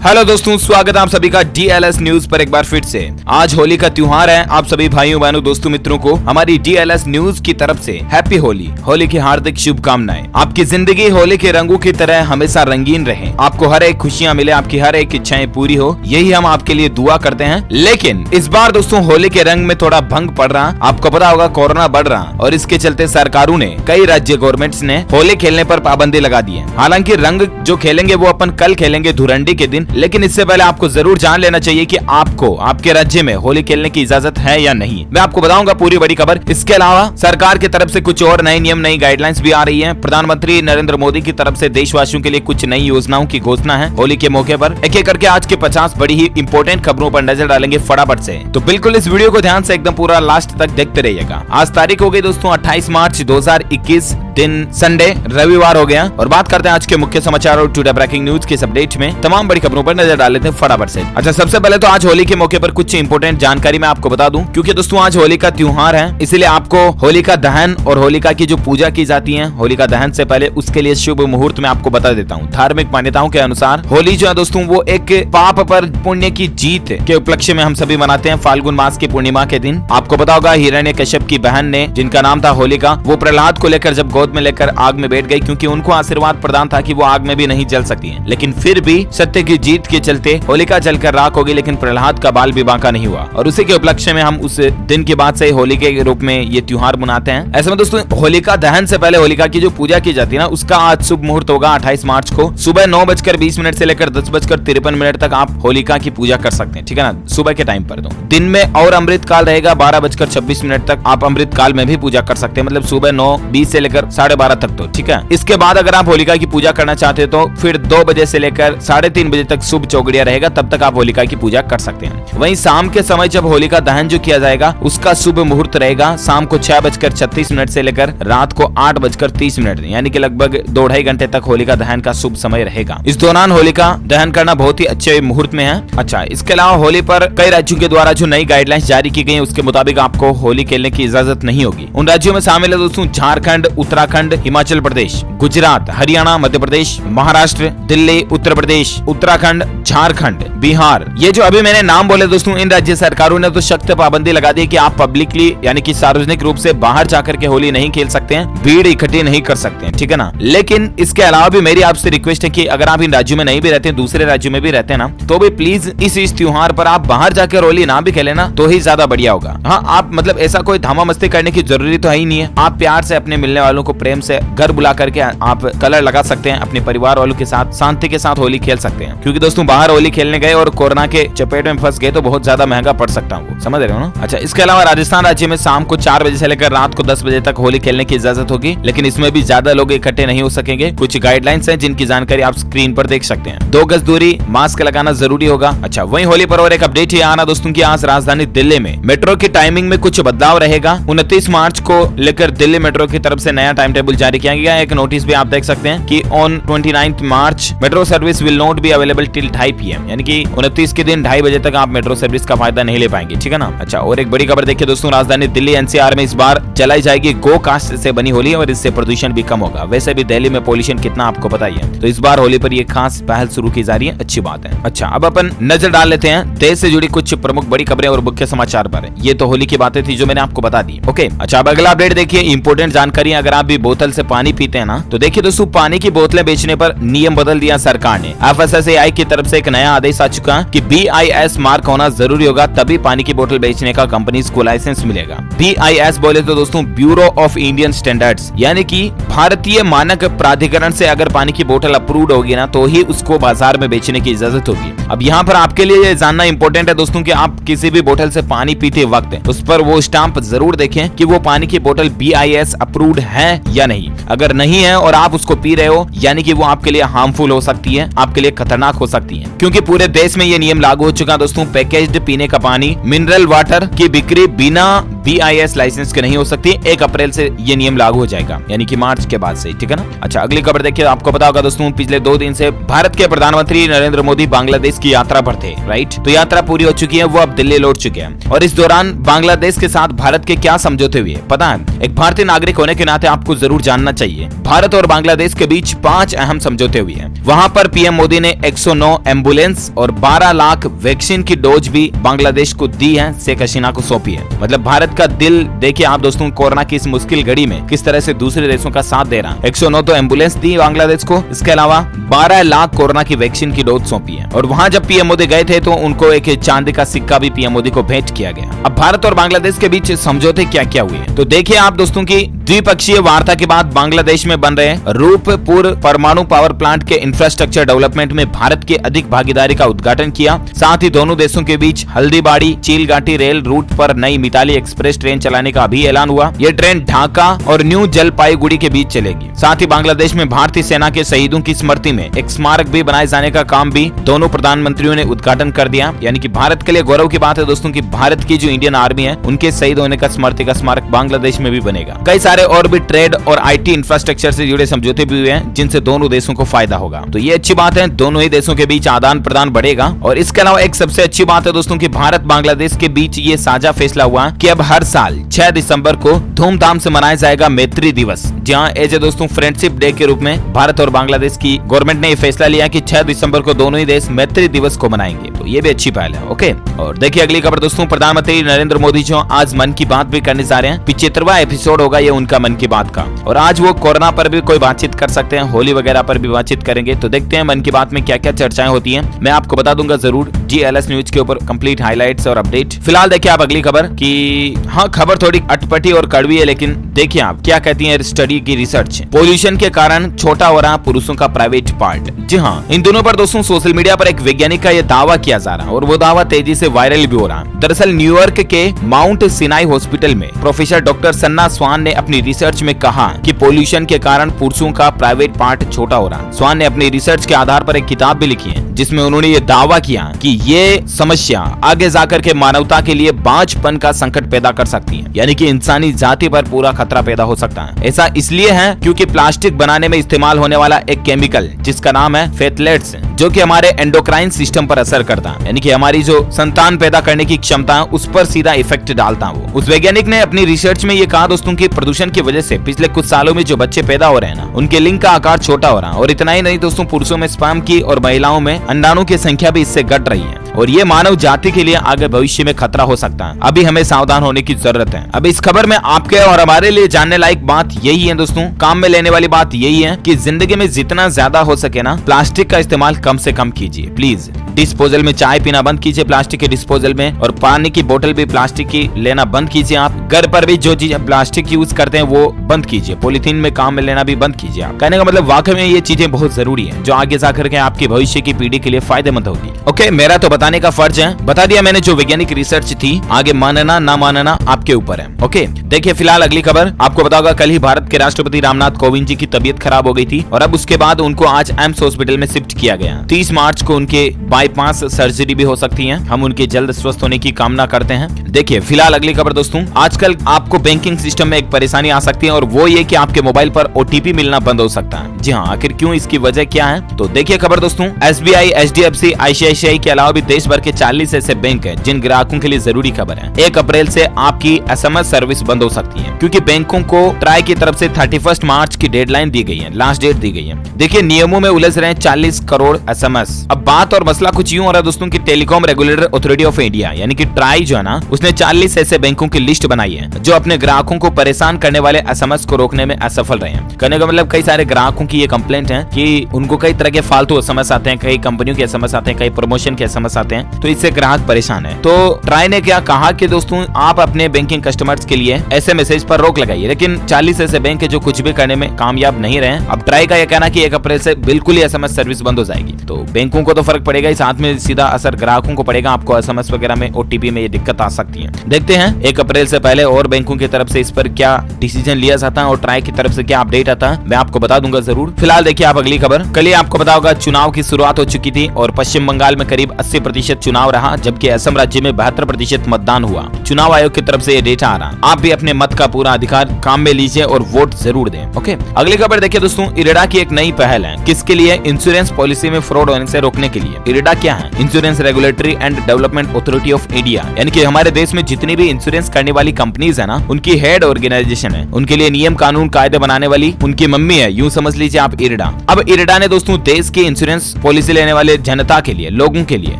Hello दोस्तों, स्वागत है आप सभी का DLS न्यूज पर एक बार फिर से। आज होली का त्योहार है। आप सभी भाइयों बहनों दोस्तों मित्रों को हमारी DLS न्यूज की तरफ से हैप्पी होली, होली की हार्दिक शुभकामनाएं। आपकी जिंदगी होली के रंगों की तरह हमेशा रंगीन रहे, आपको हर एक खुशियां मिले, आपकी हर एक इच्छाएं पूरी हो, यही हम आपके लिए दुआ करते हैं। लेकिन इस बार दोस्तों होली के रंग में थोड़ा भंग पड़ रहा। आपको पता होगा कोरोना बढ़ रहा और इसके चलते सरकारों ने, कई राज्य गवर्नमेंट्स ने होली खेलने पर पाबंदी लगा दी है। हालांकि रंग जो खेलेंगे वो अपन कल खेलेंगे धुरंडी के दिन, लेकिन इससे पहले आपको जरूर जान लेना चाहिए कि आपको आपके राज्य में होली खेलने की इजाजत है या नहीं। मैं आपको बताऊंगा पूरी बड़ी खबर। इसके अलावा सरकार की तरफ से कुछ और नए नियम, नई गाइडलाइंस भी आ रही है। प्रधानमंत्री नरेंद्र मोदी की तरफ से देशवासियों के लिए कुछ नई योजनाओं की घोषणा है होली के मौके पर। एक एक करके आज के 50 बड़ी ही इंपॉर्टेंट खबरों पर नजर डालेंगे फटाफट से। तो बिल्कुल इस वीडियो को ध्यान से एकदम पूरा लास्ट तक देखते रहिएगा। आज तारीख हो गई दोस्तों 28 मार्च 2021, दिन संडे, रविवार हो गया। और बात करते हैं आज के मुख्य समाचार और टुडे ब्रेकिंग न्यूज के इस अपडेट में तमाम बड़ी खबरों पर नजर डाल लेते हैं फटाफट से। अच्छा, सबसे पहले तो आज होली के मौके पर कुछ इंपॉर्टेंट जानकारी मैं आपको बता दूं, क्योंकि दोस्तों आज होली का त्योहार है, इसलिए आपको होलिका दहन और होलिका की जो पूजा की जाती है होलिका दहन से पहले, उसके लिए शुभ मुहूर्त में आपको बता देता हूँ। धार्मिक मान्यताओं के अनुसार होली जो है दोस्तों वो एक पाप पर पुण्य की जीत के उपलक्ष्य में हम सभी मनाते हैं फाल्गुन मास की पूर्णिमा के दिन। आपको पता होगा हिरण्यकश्यप की बहन ने, जिनका नाम था होलिका, वो प्रहलाद को लेकर जब गोद में लेकर आग में बैठ गई, क्योंकि उनको आशीर्वाद प्रदान था कि वो आग में भी नहीं जल सकती है। लेकिन फिर भी सत्य की जीत के चलते होलिका जलकर राख हो गई, लेकिन प्रहलाद का बाल विवाह का नहीं हुआ। और उसी के उपलक्ष्य में हम उस दिन के बाद से होली के रूप में ये त्योहार मनाते हैं। ऐसे में दोस्तों होलिका दहन से पहले होलिका की जो पूजा की जाती है ना, उसका आज शुभ मुहूर्त होगा 28 मार्च को सुबह 9:20 से लेकर 10:53 तक आप होलिका की पूजा कर सकते हैं। ठीक है ना, सुबह के टाइम पर। दिन में और अमृत काल रहेगा 12:26 तक आप अमृत काल में भी पूजा कर सकते हैं, मतलब सुबह 9:20 से लेकर 12:30 तक। तो ठीक है, इसके बाद अगर आप होलिका की पूजा करना चाहते हो तो फिर 2 बजे से लेकर 3:30 बजे तक शुभ चौगड़िया रहेगा, तब तक आप होलिका की पूजा कर सकते हैं। वहीं शाम के समय जब होलिका दहन जो किया जाएगा उसका शुभ मुहूर्त रहेगा शाम को 6:36 से लेकर रात को 8:30, यानी कि लगभग 2-2.5 घंटे तक होलिका दहन का शुभ समय रहेगा। इस दौरान होलिका दहन करना बहुत ही अच्छे मुहूर्त में है। अच्छा, इसके अलावा होली पर कई राज्यों के द्वारा जो नई गाइडलाइंस जारी की गई है उसके मुताबिक आपको होली खेलने की इजाजत नहीं होगी। उन राज्यों में शामिल है दोस्तों झारखंड, उत्तराखंड, हिमाचल प्रदेश, गुजरात, हरियाणा, मध्य प्रदेश, महाराष्ट्र, दिल्ली, उत्तर प्रदेश, उत्तराखंड, झारखंड, बिहार। ये जो अभी मैंने नाम बोले दोस्तों, इन राज्य सरकारों ने तो सख्त पाबंदी लगा दी कि आप पब्लिकली यानी कि सार्वजनिक रूप से बाहर जाकर के होली नहीं खेल सकते हैं, भीड़ इकट्ठी नहीं कर सकते हैं। ठीक है ना। लेकिन इसके अलावा भी मेरी आपसे रिक्वेस्ट है कि अगर आप इन राज्यों में नहीं भी रहते हैं, दूसरे राज्यों में भी रहते हैं ना, तो भी प्लीज इस त्योहार पर आप बाहर जाकर होली ना भी खेले ना, तो ही ज्यादा बढ़िया होगा। हाँ, आप मतलब ऐसा कोई धमा मस्ती करने की जरूरी तो है ही नहीं है। आप प्यार से अपने मिलने वालों को प्रेम से घर बुला करके आप कलर लगा सकते हैं, अपने परिवार वालों के साथ शांति के साथ होली खेल सकते हैं। क्योंकि दोस्तों बाहर होली खेलने गए और कोरोना के चपेट में फंस गए तो बहुत ज्यादा महंगा पड़ सकता है, समझ रहे हो ना। अच्छा, इसके अलावा राजस्थान राज्य में शाम को 4 बजे से लेकर रात को 10 बजे तक होली खेलने की इजाजत होगी, लेकिन इसमें भी ज्यादा लोग इकट्ठे नहीं हो सकेंगे। कुछ गाइडलाइंस हैं जिनकी जानकारी आप स्क्रीन पर देख सकते हैं। 2 गज दूरी, मास्क लगाना जरूरी होगा। अच्छा, वहीं होली पर और एक अपडेट ये आना दोस्तों की आज राजधानी दिल्ली में मेट्रो की टाइमिंग में कुछ बदलाव रहेगा। 29 मार्च को लेकर दिल्ली मेट्रो की तरफ से नया टाइम टेबल जारी किया गया है। एक नोटिस भी आप देख सकते हैं कि on 29 March metro service will not be available till 2:30 PM, यानी कि 29 के दिन 2:30 बजे तक आप मेट्रो सर्विस का फायदा नहीं ले पाएंगे। ठीक है ना। अच्छा, और एक बड़ी खबर देखिए दोस्तों, राजधानी दिल्ली NCR में इस बार जलाई जाएगी गो कास्ट से बनी होली और इससे प्रदूषण भी कम होगा। वैसे भी दिल्ली में पोल्यूशन कितना आपको पता ही है, तो इस बार होली पर ये खास पहल शुरू की जा रही है, अच्छी बात है। अच्छा, अब अपन नजर डाल लेते हैं देश से जुड़ी कुछ प्रमुख बड़ी खबरें और मुख्य समाचार पर। ये तो होली की बातें थी जो मैंने आपको बता दी। ओके, अच्छा, अब अगला अपडेट देखिए, इंपोर्टेंट जानकारी। अगर आप भी बोतल से पानी पीते हैं ना, तो देखिए दोस्तों पानी की बोतलें बेचने पर नियम बदल दिया सरकार ने। FSSAI की तरफ से एक नया आदेश आ चुका है कि BIS मार्क होना जरूरी होगा, तभी पानी की बोतल बेचने का कंपनीज को लाइसेंस मिलेगा। BIS बोले तो दोस्तों ब्यूरो ऑफ इंडियन स्टैंडर्ड्स, यानी कि भारतीय मानक प्राधिकरण से अगर पानी की बोतल अप्रूव्ड होगी ना, तो ही उसको बाजार में बेचने की इजाजत होगी। अब यहाँ पर आपके लिए ये जानना इंपॉर्टेंट है दोस्तों कि आप किसी भी बोतल से पानी पीते वक्त उस पर वो स्टाम्प जरूर देखें कि वो पानी की बोतल BIS अप्रूव्ड है या नहीं। अगर नहीं है और आप उसको पी रहे हो, यानी कि वो आपके लिए हार्मफुल हो सकती है, आपके लिए खतरनाक हो सकती है। क्योंकि पूरे देश में ये नियम लागू हो चुका है दोस्तों। पैकेज्ड पीने का पानी, मिनरल वाटर की बिक्री बिना BIS लाइसेंस के नहीं हो सकती। 1 अप्रैल से ये नियम लागू हो जाएगा, यानी कि मार्च के बाद से, ठीक है ना। अच्छा, अगली खबर देखिए। आपको पता होगा दोस्तों, पिछले 2 दिन से भारत के प्रधानमंत्री नरेंद्र मोदी बांग्लादेश की यात्रा पर थे, राइट। तो यात्रा पूरी हो चुकी है, वो अब दिल्ली लौट चुके हैं। और इस दौरान बांग्लादेश के साथ भारत के क्या समझौते हुए पता है? एक भारतीय नागरिक होने के नाते आपको जरूर जानना चाहिए। भारत और बांग्लादेश के बीच 5 अहम समझौते हुए हैं। वहां पर पीएम मोदी ने 109 एम्बुलेंस और 12 लाख वैक्सीन की डोज भी बांग्लादेश को दी है, शेख हसीना को सौंपी है। मतलब भारत का दिल देखिए आप दोस्तों, कोरोना की इस मुश्किल घड़ी में किस तरह से दूसरे देशों का साथ दे रहा है। 109 तो एम्बुलेंस दी बांग्लादेश को, इसके अलावा 12 लाख कोरोना की वैक्सीन की डोज सौंपी है। और वहां जब पीएम मोदी गए थे तो उनको एक चांदी का सिक्का भी पीएम मोदी को भेंट किया गया। अब भारत और बांग्लादेश के बीच समझौते क्या क्या हुए, तो देखिए आप दोस्तों की द्विपक्षीय वार्ता के बाद बांग्लादेश में बन रहे रूपपुर परमाणु पावर प्लांट के इंफ्रास्ट्रक्चर डेवलपमेंट में भारत की अधिक भागीदारी का उद्घाटन किया। साथ ही दोनों देशों के बीच हल्दीबाड़ी चीलगाटी रेल रूट पर नई मिताली एक्सप्रेस ट्रेन चलाने का भी ऐलान हुआ। ये ट्रेन ढाका और न्यू जलपाईगुड़ी के बीच चलेगी। साथ ही बांग्लादेश में भारतीय सेना के शहीदों की स्मृति में एक स्मारक भी बनाए जाने का काम भी दोनों प्रधानमंत्रियों ने उद्घाटन कर दिया। यानी कि भारत के लिए गौरव की बात है दोस्तों कि भारत की जो इंडियन आर्मी है उनके शहीद होने का स्मृति का स्मारक बांग्लादेश में भी बनेगा। कई सारे और भी ट्रेड और आईटी इंफ्रास्ट्रक्चर से जुड़े समझौते भी हुए हैं जिनसे दोनों देशों को फायदा होगा। तो ये अच्छी बात है, दोनों ही देशों के बीच आदान प्रदान बढ़ेगा। और इसके अलावा एक सबसे अच्छी बात है दोस्तों कि भारत बांग्लादेश के बीच ये साझा फैसला हुआ कि अब हर साल 6 दिसंबर को धूमधाम से मनाया जाएगा मैत्री दिवस। जहाँ एज ए दोस्तों फ्रेंडशिप डे के रूप में भारत और बांग्लादेश की गवर्नमेंट ने ये फैसला लिया कि 6 दिसंबर को दोनों ही देश मैत्री दिवस को मनाएंगे। तो ये भी अच्छी पहल है, ओके। और देखिए अगली खबर दोस्तों, प्रधानमंत्री नरेंद्र मोदी जो आज मन की बात भी करने जा रहे हैं। 75वां एपिसोड होगा ये उनका मन की बात का। और आज वो कोरोना पर भी कोई बातचीत कर सकते हैं, होली वगैरह पर भी बातचीत करेंगे। तो देखते हैं मन की बात में क्या क्या चर्चाएं होती हैं, मैं आपको बता दूंगा जरूर DLS न्यूज के ऊपर कंप्लीट हाइलाइट्स और अपडेट। फिलहाल देखिए आप अगली खबर कि हाँ, खबर थोड़ी अटपटी और कड़वी है, लेकिन देखिए आप क्या कहती है स्टडी की रिसर्च। पोल्यूशन के कारण छोटा हो रहा पुरुषों का प्राइवेट पार्ट। जी हाँ, इन दोनों पर दोस्तों सोशल मीडिया पर एक वैज्ञानिक का यह दावा किया जा रहा है और वो दावा तेजी से वायरल भी हो रहा है। दरअसल न्यूयॉर्क के माउंट सिनाई हॉस्पिटल में प्रोफेसर डॉक्टर सन्ना स्वान ने अपनी रिसर्च में कहा कि पोल्यूशन के कारण पुरुषों का प्राइवेट पार्ट छोटा हो रहा है। स्वान ने अपनी रिसर्च के आधार पर एक किताब भी लिखी है जिसमें उन्होंने ये दावा किया कि ये समस्या आगे जाकर के मानवता के लिए बांझपन का संकट पैदा कर सकती है, यानी कि इंसानी जाति पर पूरा खतरा पैदा हो सकता है। ऐसा इसलिए है क्योंकि प्लास्टिक बनाने में इस्तेमाल होने वाला एक केमिकल जिसका नाम है फेथलेट्स, जो कि हमारे एंडोक्राइन सिस्टम पर असर करता है, यानी कि हमारी जो संतान पैदा करने की क्षमता है उस पर सीधा इफेक्ट डालता है। वो उस वैज्ञानिक ने अपनी रिसर्च में ये कहा दोस्तों कि प्रदूषण की वजह से पिछले कुछ सालों में जो बच्चे पैदा हो रहे हैं ना, उनके लिंग का आकार छोटा हो रहा है। और इतना ही नहीं दोस्तों, पुरुषों में स्पर्म की और महिलाओं में अंडाणु की संख्या भी इससे घट रही है और ये मानव जाति के लिए आगे भविष्य में खतरा हो सकता है। अभी हमें सावधान होने की जरूरत है। अब इस खबर में आपके और हमारे लिए जानने लायक बात यही है दोस्तों, काम में लेने वाली बात यही है कि जिंदगी में जितना ज्यादा हो सके ना, प्लास्टिक का इस्तेमाल कम से कम कीजिए प्लीज। डिस्पोजल में चाय पीना बंद कीजिए प्लास्टिक के डिस्पोजल में, और पानी की बोतल भी प्लास्टिक की लेना बंद कीजिए। आप घर पर भी जो चीज प्लास्टिक यूज करते हैं वो बंद कीजिए। पॉलिथीन में काम में लेना भी बंद कीजिए। कहने का मतलब वाकई में ये चीजें बहुत जरूरी है जो आगे जाकर के आपकी भविष्य की पीढ़ी के लिए फायदेमंद होगी। ओके, मेरा तो बताने का फर्ज है, बता दिया मैंने जो वैज्ञानिक रिसर्च थी। आगे मानना ना मानना आपके ऊपर है। ओके, देखिए फिलहाल अगली खबर आपको बताऊंगा, कल ही भारत के राष्ट्रपति रामनाथ कोविंद जी की तबीयत खराब हो गई थी और अब उसके बाद उनको आज एम्स हॉस्पिटल में शिफ्ट किया गया। 30 मार्च को उनके बाईपास सर्जरी भी हो सकती है। हम उनके जल्द स्वस्थ होने की कामना करते हैं। देखिए फिलहाल अगली खबर दोस्तों, आजकल आपको बैंकिंग सिस्टम में एक परेशानी आ सकती है और वो ये कि आपके मोबाइल पर OTP मिलना बंद हो सकता है। जी हाँ, आखिर क्यों, इसकी वजह क्या है? तो देखिए खबर दोस्तों, SBI, HDFC, ICICI के अलावा भी देश भर के 40 ऐसे बैंक है जिन ग्राहकों के लिए जरूरी खबर है। 1 अप्रैल से आपकी SMS सर्विस बंद हो सकती है क्योंकि बैंकों को ट्राई की तरफ से 31 मार्च की डेडलाइन दी गई है, लास्ट डेट दी गई है। देखिए नियमों में उलझ रहे हैं 40 करोड़ SMS। अब बात और मसला कुछ यूं हो रहा है दोस्तों कि telecom regulator authority of India यानी कि ट्राई जो है ना, उसने 40 ऐसे बैंकों की लिस्ट बनाई है जो अपने ग्राहकों को परेशान करने वाले SMS को रोकने में असफल रहे हैं। कहने का मतलब कई सारे ग्राहकों की ये कंप्लेंट है कि उनको कई तरह के फालतू SMS आते हैं, कई कंपनियों के SMS आते हैं, कई प्रमोशन के SMS आते हैं, तो इससे ग्राहक परेशान है। तो ट्राई ने क्या कहा कि दोस्तों आप अपने बैंकिंग कस्टमर्स के लिए ऐसे मैसेज पर रोक लगाइए, लेकिन 40 ऐसे बैंक है जो कुछ भी करने में कामयाब नहीं रहे। अब ट्राई का यह कहना कि 1 अप्रैल से बिल्कुल ही SMS सर्विस बंद हो जाएगी। तो बैंकों को तो फर्क पड़ेगा ही, साथ में सीधा असर ग्राहकों को पड़ेगा। आपको SMS वगैरह में OTP में ये दिक्कत आ सकती सकती है। देखते हैं 1 अप्रैल से पहले और बैंकों की तरफ से इस पर क्या डिसीजन लिया जाता है और ट्राई की तरफ से क्या अपडेट आता है, मैं आपको बता दूंगा जरूर। फिलहाल देखिए आप अगली खबर। कल ही आपको पता होगा चुनाव की शुरुआत हो चुकी थी और पश्चिम बंगाल में करीब 80% चुनाव रहा, जबकि असम राज्य में 72% मतदान हुआ। चुनाव आयोग की तरफ से ये डेटा आ रहा। आप भी अपने मत का पूरा अधिकार काम में लीजिए और वोट जरूर दें। ओके, अगली खबर देखिए दोस्तों, इरेडा की एक नई पहल है। किसके लिए? इंश्योरेंस पॉलिसी में फ्रॉड होने से रोकने के लिए। इरेडा क्या है? Insurance regulatory and development authority of India, यानी कि हमारे देश में जितनी भी इंश्योरेंस करने वाली कंपनीज है ना, उनकी हेड ऑर्गेनाइजेशन है। उनके लिए नियम कानून कायदे बनाने वाली उनकी मम्मी है, यूं समझ लीजिए आप इरेडा। अब इरेडा ने दोस्तों देश की इंश्योरेंस पॉलिसी लेने वाले जनता के लिए, लोगों के लिए,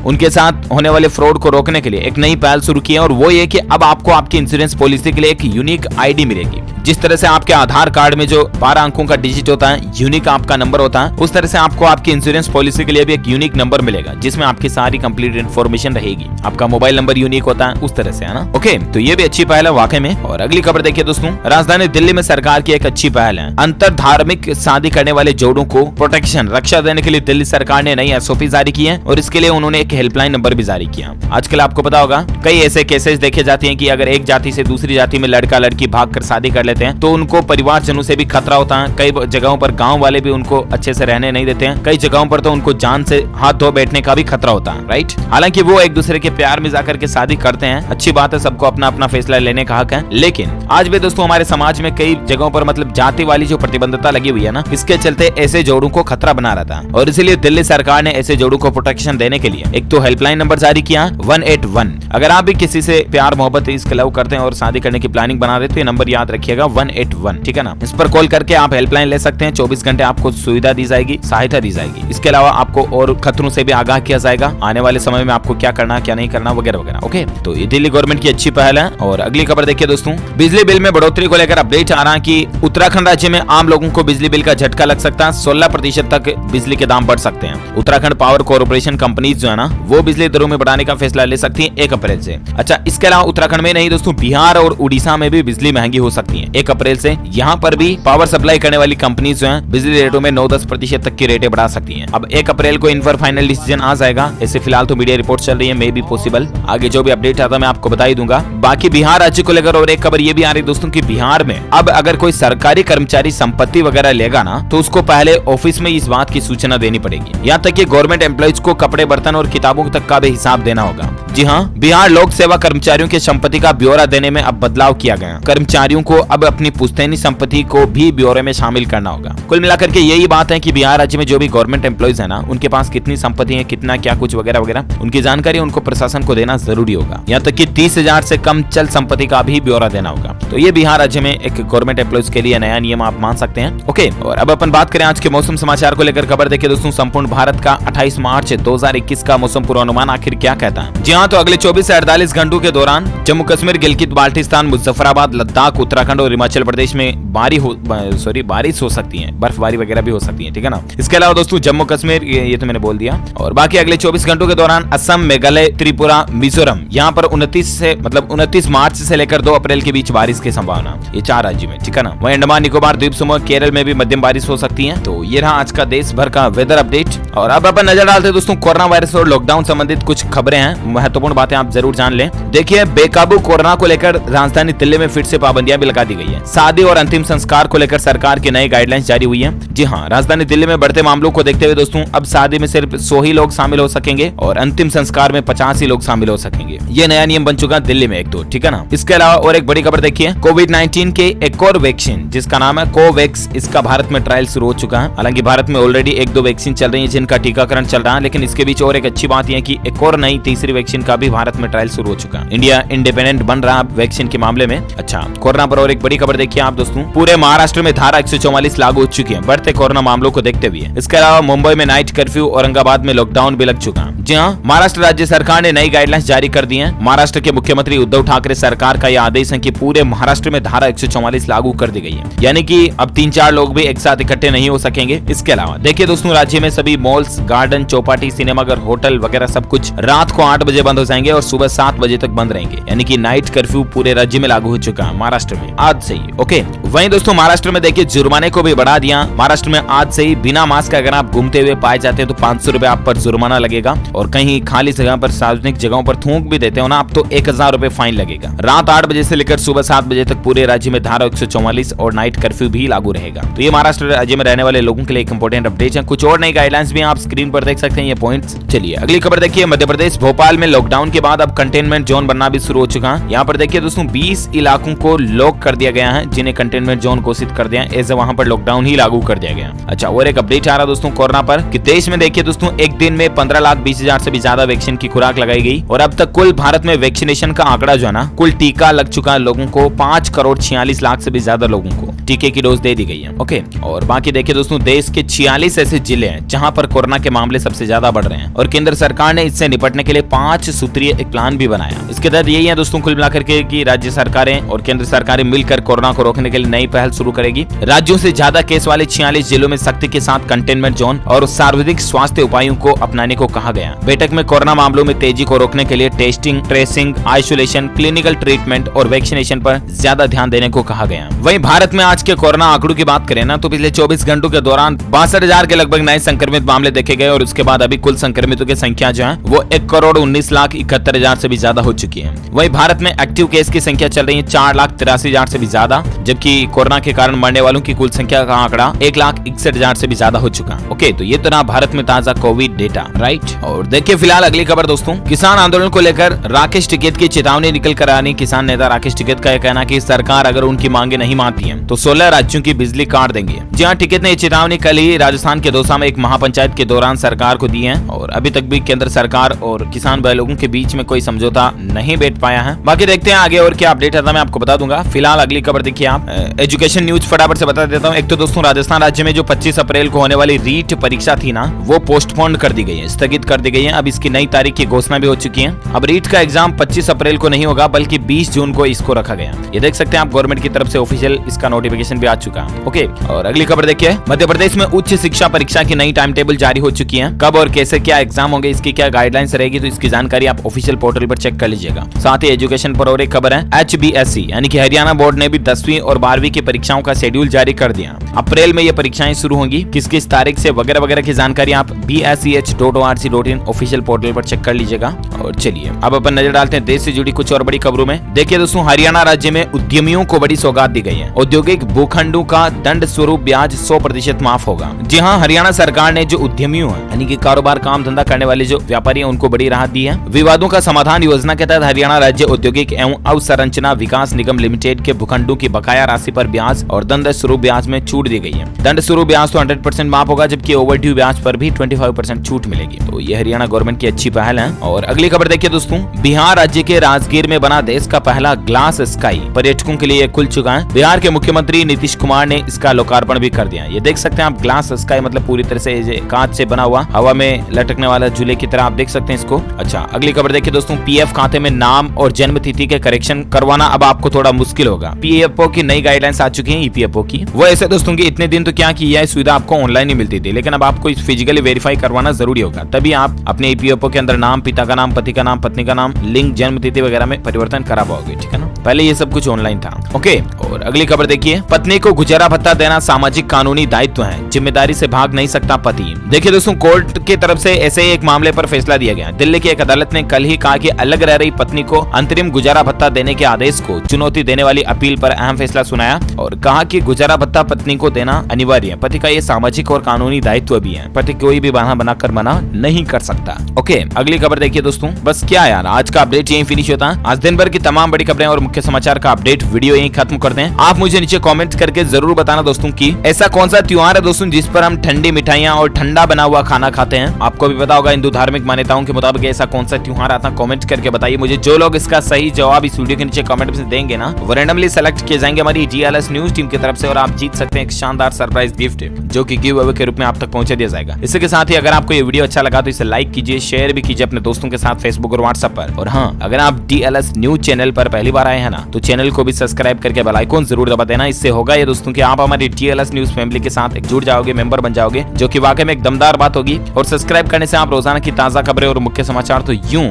उनके साथ होने वाले फ्रॉड को रोकने के लिए एक नई पहल शुरू की है, और वो ये कि अब आपको आपकी इंश्योरेंस पॉलिसी के लिए एक यूनिक आईडी मिलेगी। जिस तरह से आपके आधार कार्ड में जो 12 अंकों का डिजिट होता है, यूनिक आपका नंबर होता है, उस तरह से आपको आपकी इंश्योरेंस पॉलिसी के लिए भी एक यूनिक नंबर मिलेगा, जिसमें आपकी सारी कंप्लीट इन्फॉर्मेशन रहेगी। आपका मोबाइल नंबर यूनिक होता है, उस तरह से, है ना। ओके, तो ये भी अच्छी पहल है वाकई में। और अगली खबर देखिए दोस्तों, राजधानी दिल्ली में सरकार की एक अच्छी पहल है। अंतर धार्मिक शादी करने वाले जोड़ों को प्रोटेक्शन, रक्षा देने के लिए दिल्ली सरकार ने नई एसओपी जारी की है, और इसके लिए उन्होंने एक हेल्पलाइन नंबर भी जारी किया। आजकल आपको पता होगा कई ऐसे केसेस देखे जाते हैं कि अगर एक जाति से दूसरी जाति में लड़का लड़की भागकर शादी कर लेते हैं तो उनको परिवारजनों से भी खतरा होता है। कई जगहों पर गांव वाले भी उनको अच्छे से रहने नहीं देते हैं। कई जगहों पर तो उनको जान से हाथ धो बैठने का भी खतरा होता है, राइट। हालांकि वो एक दूसरे के प्यार में जाकर के शादी करते हैं, अच्छी बात है, सबको अपना अपना फैसला लेने का हक है। लेकिन आज भी दोस्तों हमारे समाज में कई जगहों पर मतलब जाति वाली जो प्रतिबंधता लगी हुई है ना, इसके चलते ऐसे जोड़ों को खतरा बना रहता है, और इसीलिए दिल्ली सरकार ने ऐसे जोड़ों को प्रोटेक्शन देने के लिए एक तो हेल्पलाइन नंबर जारी किया 181। अगर आप भी किसी से प्यार मोहब्बत इसके लव करते हैं और शादी करने की प्लानिंग बना रहे तो ये नंबर याद रखिएगा 181, ठीक है ना। इस पर कॉल करके आप हेल्पलाइन ले सकते हैं। 24 घंटे आपको सुविधा दी जाएगी, सहायता दी जाएगी। इसके अलावा आपको और खतरों से भी आगाह किया जाएगा, आने वाले समय में आपको क्या करना क्या नहीं करना वगैरह वगैरह। ओके, तो ये दिल्ली गवर्नमेंट की अच्छी पहल है। और अगली खबर देखिए दोस्तों, बिजली बिल में बढ़ोतरी को लेकर अपडेट आ रहा है कि उत्तराखंड राज्य में आम लोगों को बिजली बिल का झटका लग सकता है। 16% तक बिजली के दाम बढ़ सकते हैं। उत्तराखंड पावर कॉर्पोरेशन कंपनीज जो है ना, वो बिजली दरों में बढ़ाने का फैसला ले सकती है 1 अप्रैल से। अच्छा, इसके अलावा उत्तराखंड में नहीं दोस्तों, बिहार और उड़ीसा में भी बिजली महंगी हो सकती है 1 अप्रैल से। यहाँ पर भी पावर सप्लाई करने वाली कंपनीज जो हैं, बिजली रेटों में 9-10% तक की रेटें बढ़ा सकती हैं। अब 1 अप्रैल को इन पर फाइनल डिसीजन आ जाएगा। ऐसे फिलहाल तो मीडिया रिपोर्ट चल रही है, मे बी पॉसिबल। आगे जो भी अपडेट आता है मैं आपको बता ही दूंगा। बाकी बिहार राज्य को लेकर और एक खबर ये भी आ रही दोस्तों कि बिहार में अब अगर कोई सरकारी कर्मचारी संपत्ति वगैरह लेगा ना, तो उसको पहले ऑफिस में इस बात की सूचना देनी पड़ेगी। यहाँ तक कि गवर्नमेंट एम्प्लॉइज को कपड़े, बर्तन और किताबों तक का भी हिसाब देना होगा। जी हाँ, बिहार लोक सेवा कर्मचारियों की संपत्ति का ब्यौरा देने में अब बदलाव किया गया। कर्मचारियों को अब अपनी पुश्तैनी संपत्ति को भी ब्यौरे में शामिल करना होगा। कुल मिलाकर के यही बात है कि बिहार राज्य में जो भी गवर्नमेंट एम्प्लॉइज है ना, उनके पास कितनी संपत्ति है, कितना क्या कुछ वगैरह वगैरह, उनकी जानकारी उनको प्रशासन को देना जरूरी होगा। यहाँ तक कि 30,000 से कम चल संपत्ति का भी ब्यौरा देना होगा। तो ये बिहार राज्य में एक गवर्नमेंट एम्प्लॉइज के लिए नया नियम आप मान सकते हैं। ओके, और अब अपन बात करें आज के मौसम समाचार को लेकर। खबर देखिए दोस्तों, संपूर्ण भारत का 28 मार्च 2021 का मौसम पूर्वानुमान आखिर क्या कहता है। जी हाँ, तो अगले 24 से 48 घंटों के दौरान जम्मू कश्मीर, गिलगित बाल्टिस्तान, मुजफ्फराबाद, लद्दाख, उत्तराखंड और हिमाचल प्रदेश में बारिश हो सकती है, बर्फबारी वगैरह भी हो सकती है, ठीक है ना। इसके अलावा दोस्तों जम्मू कश्मीर, ये तो मैंने बोल दिया। और बाकी अगले 24 घंटों के दौरान असम, मेघालय, त्रिपुरा, मिजोरम, यहाँ पर 29 मार्च से लेकर 2 अप्रैल के बीच बारिश की संभावना, ये 4 राज्य में, ठीक है ना। वहीं अंडमान निकोबार द्वीप समूह, केरल में भी मध्यम बारिश हो सकती है। तो ये रहा आज का देश भर का वेदर अपडेट। और अब अपन नजर डालते हैं दोस्तों कोरोना वायरस और लॉकडाउन संबंधित कुछ खबरें हैं, महत्वपूर्ण बातें आप जरूर जान लें। देखिए, बेकाबू कोरोना को लेकर राजधानी दिल्ली में फिर से पाबंदियां भी लगा दी गई है। शादी और अंतिम संस्कार को लेकर सरकार की नई गाइडलाइंस जारी हुई है। जी हाँ, राजधानी दिल्ली में बढ़ते मामलों को देखते हुए दोस्तों अब शादी में सिर्फ 100 ही लोग शामिल हो सकेंगे और अंतिम संस्कार में 50 ही लोग शामिल हो सकेंगे। ये नया नियम बन चुका है दिल्ली में एक तो, ठीक है ना। इसके अलावा और एक बड़ी खबर देखिए, कोविड-19 के एक और वैक्सीन जिसका नाम है कोवैक्स, इसका भारत में ट्रायल शुरू हो चुका है। हालांकि भारत में ऑलरेडी 1-2 वैक्सीन चल रही है जिनका टीकाकरण चल रहा है, लेकिन इसके बीच और एक अच्छी बात यह कि एक और नई तीसरी वैक्सीन का भी भारत में ट्रायल शुरू हो चुका है। इंडिया इंडिपेंडेंट बन रहा है वैक्सीन के मामले में। अच्छा, कोरोना पर और एक बड़ी खबर देखिए आप दोस्तों, पूरे महाराष्ट्र में धारा 144 लागू हो चुकी है बढ़ते कोरोना मामलों को देखते हुए। इसके अलावा मुंबई में नाइट कर्फ्यू, औरंगाबाद में लॉकडाउन भी लग चुका है। जी हाँ, महाराष्ट्र राज्य सरकार ने नई गाइडलाइंस जारी कर दी है। महाराष्ट्र के मुख्यमंत्री उद्धव ठाकरे सरकार का यह आदेश है कि पूरे महाराष्ट्र में धारा 144 लागू कर दी गई है, यानी कि अब 3-4 लोग भी एक साथ इकट्ठे नहीं हो सकेंगे। इसके अलावा देखिए दोस्तों, राज्य में सभी मॉल्स, गार्डन, चौपाटी, सिनेमाघर, होटल वगैरह सब कुछ रात को 8 बजे बंद हो जाएंगे और सुबह 7 बजे तक बंद रहेंगे, यानी कि नाइट कर्फ्यू पूरे राज्य में लागू हो चुका है महाराष्ट्र में। आज आज से ही। ओके, वहीं दोस्तों महाराष्ट्र में देखिए जुर्माने को भी बढ़ा दिया। महाराष्ट्र में आज से ही बिना मास्क अगर आप घूमते हुए पाए जाते हैं तो 500 रुपए आप पर जुर्माना लगेगा, और कहीं खाली जगह पर सार्वजनिक जगहों पर थूक भी देते हो ना आप तो 1000 रुपए फाइन लगेगा। रात 8 बजे से लेकर सुबह 7 बजे तक पूरे राज्य में धारा 144 और नाइट कर्फ्यू भी लागू रहेगा। तो ये महाराष्ट्र राज्य में रहने वाले लोगों के लिए एक इंपॉर्टेंट अपडेट है। कुछ और नई गाइडलाइंस भी आप स्क्रीन पर देख सकते हैं ये पॉइंट्स। चलिए अगली खबर देखिए, मध्य प्रदेश भोपाल में लॉकडाउन के बाद अब कंटेनमेंट जोन बनना भी शुरू हो चुका है। यहाँ पर देखिए दोस्तों 20 इलाकों को लॉक कर दिया गया है जिन्हें कंटेनमेंट जोन घोषित कर दिया है, ऐसे वहां पर लॉकडाउन ही लागू कर दिया गया। अच्छा, और एक अपडेट आ रहा दोस्तों कोरोना पर कि देश में देखिए दोस्तों एक दिन में 15,20,000 से भी ज्यादा वैक्सीन की खुराक लगाई गई, और अब तक कुल भारत में वैक्सीनेशन का आंकड़ा जो है ना, कुल टीका लग चुका है लोगों को 5,46,00,000 से भी ज्यादा लोगों को टीके की डोज दे दी गई है। ओके, और बाकी देखिए दोस्तों देश के 46 ऐसे जिले हैं जहां पर कोरोना के मामले सबसे ज्यादा बढ़ रहे हैं, और केंद्र सरकार ने इससे निपटने के लिए 5 सूत्रीय एक प्लान भी बनाया। इसके तहत यही है दोस्तों कुल मिलाकर के कि राज्य सरकारें और केंद्र सरकारें मिलकर कोरोना को रोकने के लिए नई पहल शुरू करेगी। राज्यों से ज्यादा केस वाले 46 जिलों में सख्ती के साथ कंटेनमेंट जोन और सार्वजनिक स्वास्थ्य उपायों को अपनाने को कहा गया। बैठक में कोरोना मामलों में तेजी को रोकने के लिए testing, tracing, isolation, clinical treatment और वैक्सीनेशन पर ज्यादा ध्यान देने को कहा गया। वहीं भारत में आज के कोरोना आंकड़ों की बात करें ना तो पिछले 24 घंटों के दौरान 62,000 के लगभग नए संक्रमित मामले देखे गए, और उसके बाद अभी कुल संक्रमितों की संख्या जो है वो 1,19,71,000 से भी ज्यादा हो चुकी है। वहीं भारत में एक्टिव केस की संख्या चल रही है 4,83,000 से भी ज्यादा, जबकि कोरोना के कारण मरने वालों की कुल संख्या का आंकड़ा 1,61,000 से भी ज्यादा हो चुका। ओके, तो ये तो ना भारत में ताजा कोविड डेटा, राइट। और देखिए फिलहाल अगली खबर दोस्तों, किसान आंदोलन को लेकर राकेश टिकैत की चेतावनी निकल कर आ रही। किसान नेता राकेश टिकैत का यह कहना कि सरकार अगर उनकी मांगे नहीं मानती है तो 16 राज्यों की बिजली काट देंगे। जी हाँ, टिकैत ने चेतावनी कल ही राजस्थान के दौसा में एक महापंचायत के दौरान सरकार को दी है, और अभी तक भी केंद्र सरकार और किसान भाई लोगों के बीच में कोई समझौता नहीं बैठ पाया है। बाकी देखते हैं आगे और क्या अपडेट आता है, मैं आपको बता दूंगा। फिलहाल अगली खबर देखिए आप, एजुकेशन न्यूज फटाफट से बता देता हूँ। एक तो दोस्तों राजस्थान राज्य में जो 25 अप्रैल को होने वाली रीट परीक्षा थी ना, वो पोस्टपोन कर दी गई है, स्थगित कर दी गई है। अब इसकी नई तारीख की घोषणा भी हो चुकी है। अब रीट का एग्जाम 25 अप्रैल को नहीं होगा बल्कि 20 जून को इसको रखा गया। ये देख सकते हैं आप, गवर्नमेंट की तरफ से ऑफिशियल इसका नोटिफिकेशन भी आ चुका है। ओके, और अगली खबर देखिए, मध्य प्रदेश में उच्च शिक्षा परीक्षा की नई टाइम टेबल जारी हो चुकी है। कब और कैसे क्या एग्जाम होंगे, इसकी क्या गाइडलाइंस रहेगी, तो इसकी जानकारी आप ऑफिशियल पोर्टल पर चेक कर लीजिएगा। साथ ही एजुकेशन पर और एक खबर है, HBSE यानी कि हरियाणा बोर्ड ने भी 10वीं और 12वीं की परीक्षाओं का शेड्यूल जारी कर दिया। अप्रैल में ये परीक्षाएं शुरू होंगी, किस तारीख से वगैरह वगैरह की जानकारी आप bseh.org.in ऑफिशियल पोर्टल पर चेक कर लीजिएगा। और चलिए अब अपन नजर डालते हैं देश से जुड़ी कुछ और बड़ी खबरों में। देखिए दोस्तों, हरियाणा राज्य में उद्यमियों को बड़ी सौगात दी गई है। औद्योगिक भूखंडों का दंड स्वरूप ब्याज 100% माफ होगा। जी हाँ, हरियाणा सरकार ने जो उद्यमियों है यानी कि कारोबार काम धंधा करने वाले जो व्यापारी हैं उनको बड़ी राहत दी है। विवादों का समाधान योजना के तहत हरियाणा राज्य औद्योगिक एवं अवसंरचना विकास निगम लिमिटेड के भूखंडों की बकाया राशि पर ब्याज और दंड स्वरूप ब्याज में छूट दी गई है। दंड स्वरूप ब्याज तो 100% माफ होगा, जबकि ओवरड्यू ब्याज पर भी 25% छूट मिलेगी। तो ये हरियाणा गवर्नमेंट की अच्छी पहल है। और अगली खबर देखिए दोस्तों, बिहार राज्य के राजगीर में बना देश का पहला ग्लास स्काई पर्यटकों के लिए खुल चुका है। बिहार के मुख्यमंत्री नीतीश कुमार ने इसका लोकार्पण भी कर दिया। ये देख सकते हैं आप, ग्लास स्काई मतलब पूरी तरह से कांच से बना हुआ हवा में लटकने वाला झूले की तरह आप देख सकते हैं इसको। अच्छा, अगली खबर देखिए दोस्तों, पीएफ खाते में नाम और जन्म तिथि के करेक्शन करवाना अब आपको थोड़ा मुश्किल होगा। पीएफओ की नई गाइडलाइंस आ चुकी है, ईपीएफओ की। वो ऐसे दोस्तों की इतने दिन तो क्या की यह सुविधा आपको ऑनलाइन ही मिलती थी, लेकिन अब आपको फिजिकली वेरीफाई करवाना जरूरी होगा, तभी आप अपने ईपीएफओ के अंदर नाम, पिता का नाम, पति का नाम, पत्नी का नाम, लिंग, जन्म तिथि वगैरह में परिवर्तन करा पाओगे, ठीक है ना। पहले ये सब कुछ ऑनलाइन था। ओके, और अगली खबर देखिए, पत्नी को गुजारा भत्ता देना सामाजिक कानूनी दायित्व है, जिम्मेदारी से भाग नहीं सकता पति। देखिए दोस्तों, कोर्ट की तरफ से ऐसे एक मामले पर फैसला दिया गया। दिल्ली की एक अदालत ने कल ही कहा कि अलग रह रही पत्नी को अंतरिम गुजारा भत्ता देने के आदेश को चुनौती देने वाली अपील पर अहम फैसला सुनाया और कहा कि गुजारा भत्ता पत्नी को देना अनिवार्य है। पति का ये सामाजिक और कानूनी दायित्व भी है, पति कोई भी बहाना बनाकर मना नहीं कर सकता। ओके, अगली खबर देखिए दोस्तों, बस क्या यार, आज का अपडेट यही फिनिश होता है। आज दिन भर की तमाम बड़ी खबरें और मुख्य समाचार का अपडेट वीडियो यही खत्म करते हैं। आप मुझे नीचे कमेंट करके जरूर बताना दोस्तों की ऐसा कौन सा त्योहार है दोस्तों जिस पर हम ठंडी मिठाइयां और ठंडा बना हुआ खाना खाते हैं। आपको भी पता होगा हिंदू धार्मिक मान्यताओं के मुताबिक ऐसा कौन सा त्योहार आता है, कमेंट करके बताइए मुझे। जो लोग इसका सही जवाब इस वीडियो के नीचे कमेंट में देंगे ना, वो रैंडमली सेलेक्ट किए जाएंगे हमारी DLS न्यूज टीम की तरफ से और आप जीत सकते हैं एक शानदार सरप्राइज गिफ्ट जो कि गिव अवे के रूप में आप तक पहुंचा दिया जाएगा। इसी के साथ ही अगर आपको ये वीडियो अच्छा लगा तो इसे लाइक कीजिए, शेयर भी कीजिए अपने दोस्तों के साथ फेसबुक और व्हाट्सएप पर। और हाँ, अगर आप DLS न्यूज चैनल पर पहली बार आए हैं ना, तो चैनल को भी सब्सक्राइब करके बेल आइकन जरूर दबा देना। इससे होगा ये दोस्तों कि आप हमारी DLS न्यूज फैमिली के साथ जुड़ जाओगे, मेंबर बन जाओगे, जो कि वाकई में एक दमदार बात होगी। और सब्सक्राइब करने से आप रोजाना की ताजा खबरें और मुख्य समाचार तो यूं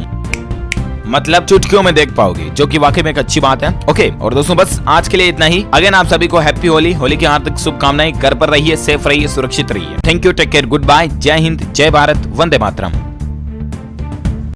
मतलब चुटकियों में देख पाओगे, जो कि वाकई में एक अच्छी बात है। ओके, और दोस्तों बस आज के लिए इतना ही। अगेन आप सभी को हैप्पी होली, होली की हार्दिक शुभकामनाएं। घर पर रहिए, सेफ रहिए, सुरक्षित रहिए। Thank you, take care, good bye, जय हिंद, जय भारत, वंदे मातरम।